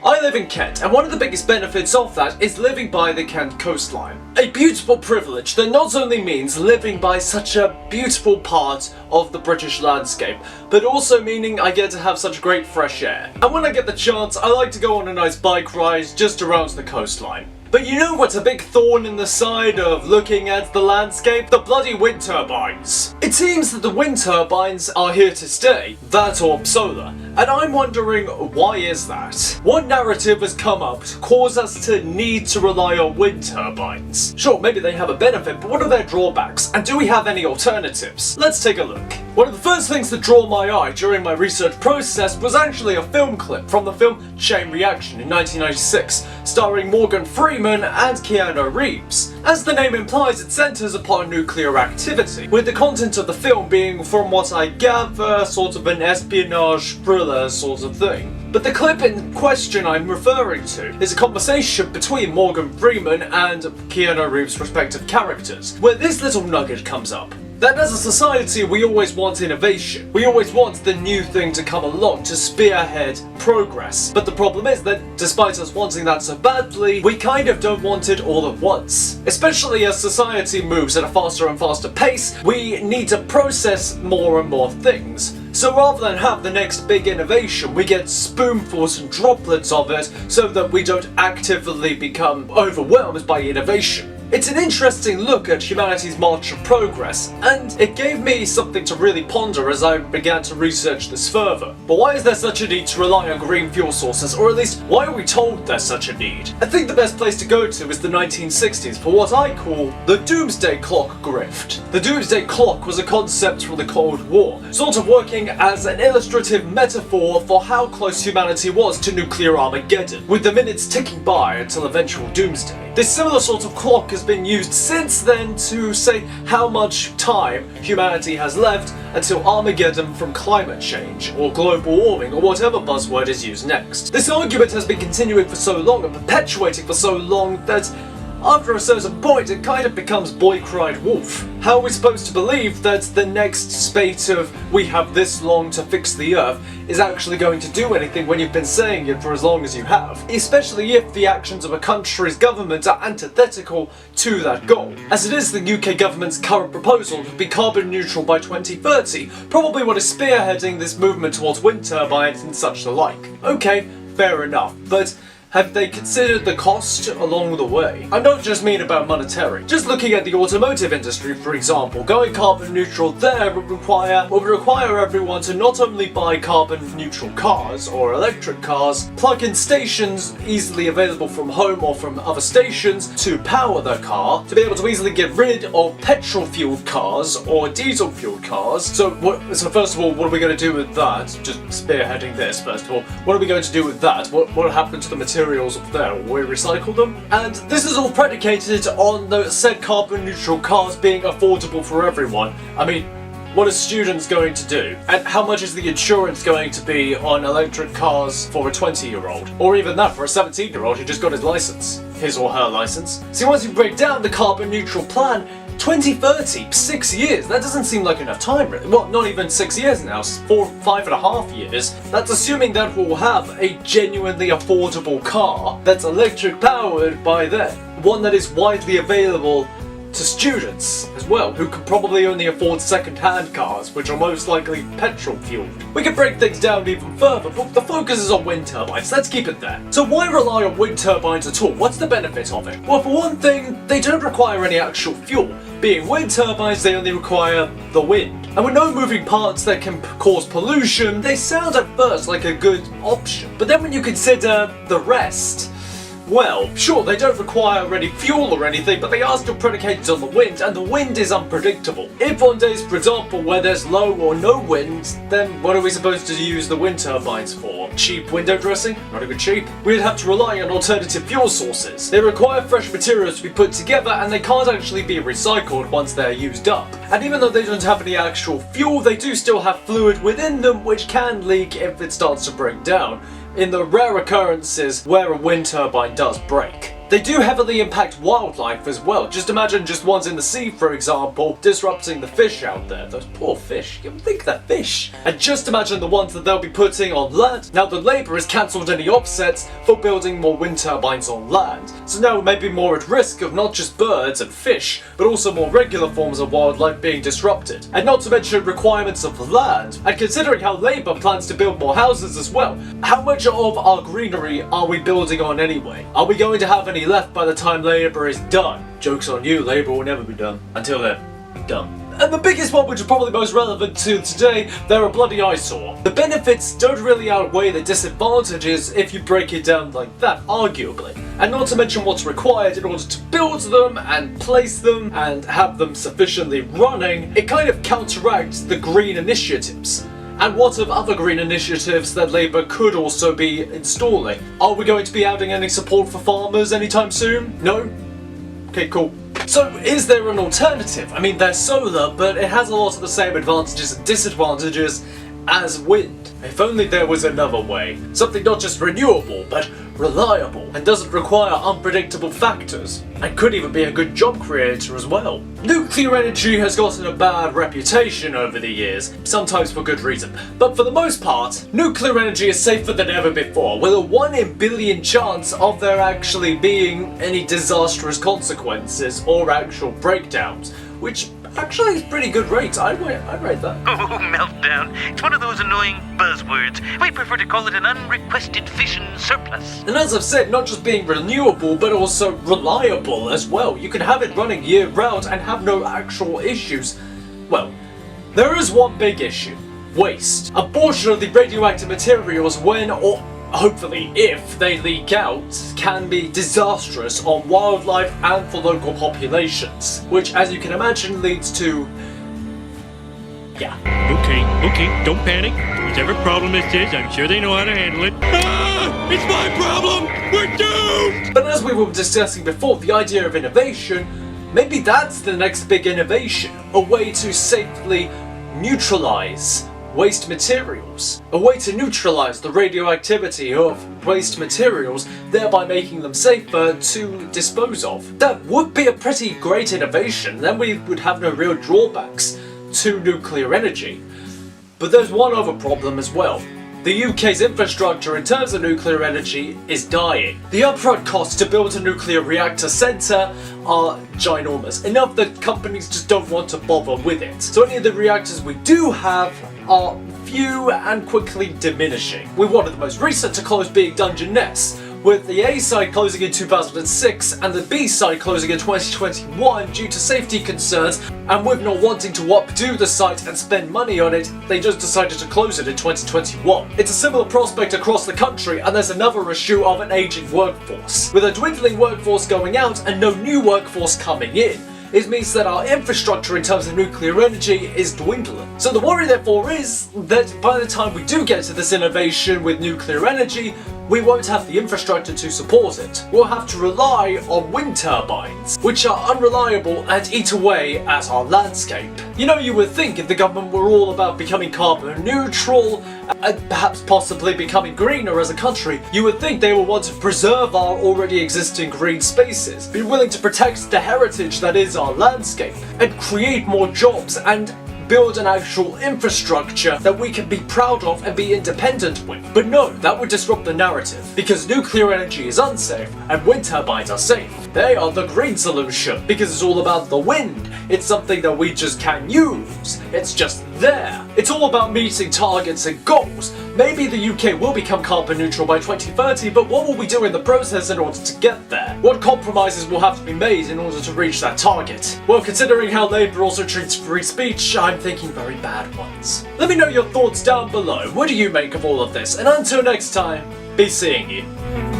I live in Kent, and one of the biggest benefits of that is living by the Kent coastline. A beautiful privilege that not only means living by such a beautiful part of the British landscape, but also meaning I get to have such great fresh air. And when I get the chance, I like to go on a nice bike ride just around the coastline. But you know what's a big thorn in the side of looking at the landscape? The bloody wind turbines. It seems that the wind turbines are here to stay, that or solar, and I'm wondering why is that? What narrative has come up to cause us to need to rely on wind turbines? Sure, maybe they have a benefit, but what are their drawbacks, and do we have any alternatives? Let's take a look. One of the first things that drew my eye during my research process was actually a film clip from the film Chain Reaction in 1996, starring Morgan Freeman and Keanu Reeves. As the name implies, it centers upon nuclear activity, with the content of the film being, from what I gather, sort of an espionage thriller sort of thing. But the clip in question I'm referring to is a conversation between Morgan Freeman and Keanu Reeves' respective characters, where this little nugget comes up. That as a society we always want innovation. We always want the new thing to come along to spearhead progress. But the problem is that despite us wanting that so badly, we kind of don't want it all at once. Especially as society moves at a faster and faster pace, we need to process more and more things. So rather than have the next big innovation, we get spoonfuls and droplets of it so that we don't actively become overwhelmed by innovation. It's an interesting look at humanity's march of progress, and it gave me something to really ponder as I began to research this further. But why is there such a need to rely on green fuel sources, or at least why are we told there's such a need? I think the best place to go to is the 1960s for what I call the Doomsday Clock grift. The Doomsday Clock was a concept from the Cold War, sort of working as an illustrative metaphor for how close humanity was to nuclear Armageddon, with the minutes ticking by until eventual doomsday. This similar sort of clock has been used since then to say how much time humanity has left until Armageddon from climate change, or global warming, or whatever buzzword is used next. This argument has been continuing for so long and perpetuating for so long that after a certain point it kind of becomes boy cried wolf. How are we supposed to believe that the next spate of we have this long to fix the earth is actually going to do anything when you've been saying it for as long as you have? Especially if the actions of a country's government are antithetical to that goal. As it is, the UK government's current proposal to be carbon neutral by 2030, probably what is spearheading this movement towards wind turbines and such the like. Okay, fair enough, but have they considered the cost along the way? I don't just mean about monetary. Just looking at the automotive industry, for example, going carbon neutral there would require everyone to not only buy carbon neutral cars or electric cars, plug-in stations easily available from home or from other stations to power their car, to be able to easily get rid of petrol-fueled cars or diesel-fueled cars. So first of all, what are we going to do with that? Just spearheading this, first of all. What are we going to do with that? What happened to the materials up there? Will we recycle them? And this is all predicated on the said carbon neutral cars being affordable for everyone. I mean, what are students going to do? And how much is the insurance going to be on electric cars for a 20-year-old? Or even that for a 17-year-old who just got his license. His or her license. See, once you break down the carbon neutral plan, 2030, 6 years, that doesn't seem like enough time really. Well, not even 6 years now, 5.5 years. That's assuming that we'll have a genuinely affordable car that's electric powered by then. One that is widely available to students as well, who can probably only afford second-hand cars, which are most likely petrol-fueled. We can break things down even further, but the focus is on wind turbines, let's keep it there. So why rely on wind turbines at all? What's the benefit of it? Well, for one thing, they don't require any actual fuel. Being wind turbines, they only require the wind. And with no moving parts that can cause pollution, they sound at first like a good option. But then when you consider the rest, well, sure, they don't require any fuel or anything, but they are still predicated on the wind, and the wind is unpredictable. If on days, for example, where there's low or no wind, then what are we supposed to use the wind turbines for? Cheap window dressing? Not even cheap. We'd have to rely on alternative fuel sources. They require fresh materials to be put together, and they can't actually be recycled once they're used up. And even though they don't have any actual fuel, they do still have fluid within them, which can leak if it starts to break down, in the rare occurrences where a wind turbine does break. They do heavily impact wildlife as well. Just imagine just ones in the sea, for example, disrupting the fish out there. Those poor fish, you would think they're fish. And just imagine the ones that they'll be putting on land. Now the Labour has cancelled any offsets for building more wind turbines on land. So now we may be more at risk of not just birds and fish, but also more regular forms of wildlife being disrupted. And not to mention requirements of the land. And considering how Labour plans to build more houses as well, how much of our greenery are we building on anyway? Are we going to have any left by the time Labour is done? Joke's on you, Labour will never be done. Until they're done. And the biggest one, which is probably most relevant to today, they're a bloody eyesore. The benefits don't really outweigh the disadvantages if you break it down like that, arguably. And not to mention what's required in order to build them and place them and have them sufficiently running, it kind of counteracts the green initiatives. And what of other green initiatives that Labour could also be installing? Are we going to be adding any support for farmers anytime soon? No? Okay, cool. So, is there an alternative? I mean, there's solar, but it has a lot of the same advantages and disadvantages as wind. If only there was another way. Something not just renewable, but reliable, and doesn't require unpredictable factors, and could even be a good job creator as well. Nuclear energy has gotten a bad reputation over the years, sometimes for good reason, but for the most part, nuclear energy is safer than ever before, with a 1 in a billion chance of there actually being any disastrous consequences or actual breakdowns, which actually is pretty good rates. I'd rate that. Oh, meltdown. It's one of those annoying buzzwords. We prefer to call it an unrequested fission surplus. And as I've said, not just being renewable, but also reliable as well. You can have it running year round and have no actual issues. Well, there is one big issue. Waste. A portion of the radioactive materials when, or hopefully if they leak out, can be disastrous on wildlife and for local populations, which as you can imagine leads to... yeah. Okay, don't panic. Whichever problem this is, I'm sure they know how to handle it. Ah! It's my problem! We're doomed! But as we were discussing before, the idea of innovation, maybe that's the next big innovation, a way to safely neutralize waste materials. A way to neutralize the radioactivity of waste materials, thereby making them safer to dispose of. That would be a pretty great innovation, then we would have no real drawbacks to nuclear energy. But there's one other problem as well. The UK's infrastructure in terms of nuclear energy is dying. The upfront costs to build a nuclear reactor centre are ginormous, enough that companies just don't want to bother with it. So any of the reactors we do have are few and quickly diminishing, with one of the most recent to close being Dungeness, with the A site closing in 2006 and the B site closing in 2021 due to safety concerns, and with not wanting to updo the site and spend money on it, they just decided to close it in 2021. It's a similar prospect across the country, and there's another issue of an aging workforce. With a dwindling workforce going out and no new workforce coming in, it means that our infrastructure in terms of nuclear energy is dwindling. So the worry therefore is that by the time we do get to this innovation with nuclear energy, we won't have the infrastructure to support it. We'll have to rely on wind turbines, which are unreliable and eat away at our landscape. You know, you would think if the government were all about becoming carbon neutral and perhaps possibly becoming greener as a country, you would think they would want to preserve our already existing green spaces, be willing to protect the heritage that is our landscape, and create more jobs and build an actual infrastructure that we can be proud of and be independent with. But no, that would disrupt the narrative, because nuclear energy is unsafe and wind turbines are safe. They are the green solution, because it's all about the wind. It's something that we just can use. It's just there. It's all about meeting targets and goals. Maybe the UK will become carbon neutral by 2030, but what will we do in the process in order to get there? What compromises will have to be made in order to reach that target? Well, considering how Labour also treats free speech, I'm thinking very bad ones. Let me know your thoughts down below. What do you make of all of this? And until next time, be seeing you.